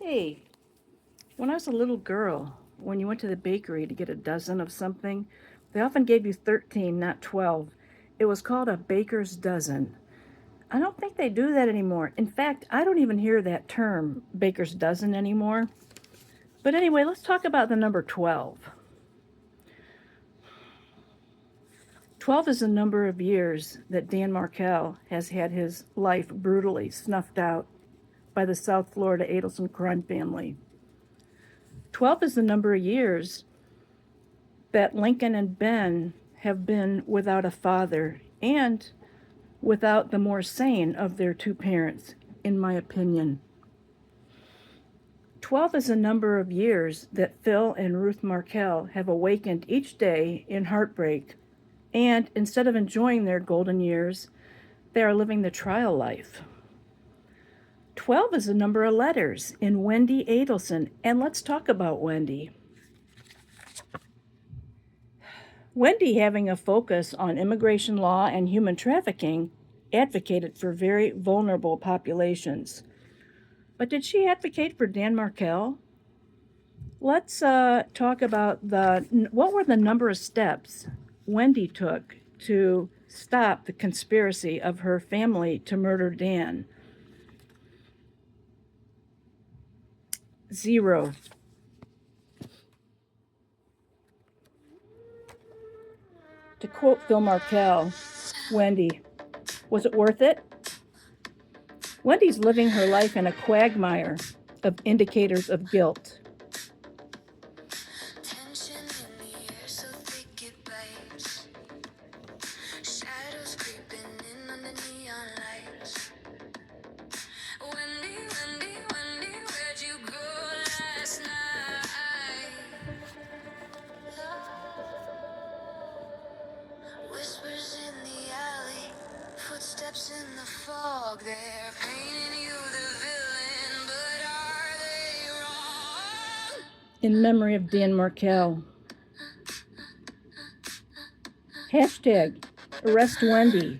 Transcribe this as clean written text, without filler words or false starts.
Hey, when I was a little girl, when you went to the bakery to get a dozen of something, they often gave you 13, not 12. It was called a baker's dozen. I don't think they do that anymore. In fact, I don't even hear that term, baker's dozen, anymore. But anyway, let's talk about the number 12. 12 is the number of years that Dan Markel has had his life brutally snuffed out by the South Florida Adelson crime family. 12 is the number of years that Lincoln and Ben have been without a father and without the more sane of their two parents, in my opinion. 12 is the number of years that Phil and Ruth Markel have awakened each day in heartbreak, and instead of enjoying their golden years, they are living the trial life. 12 is the number of letters in Wendi Adelson, and let's talk about Wendi. Wendi, having a focus on immigration law and human trafficking, advocated for very vulnerable populations. But did she advocate for Dan Markel? Let's talk about what were the number of steps Wendi took to stop the conspiracy of her family to murder Dan. 0. To quote Phil Markel, Wendi, was it worth it? Wendi's living her life in a quagmire of indicators of guilt. Footsteps in the fog, they're painting you the villain, but are they wrong? In memory of Dan Markel. Hashtag arrest Wendi.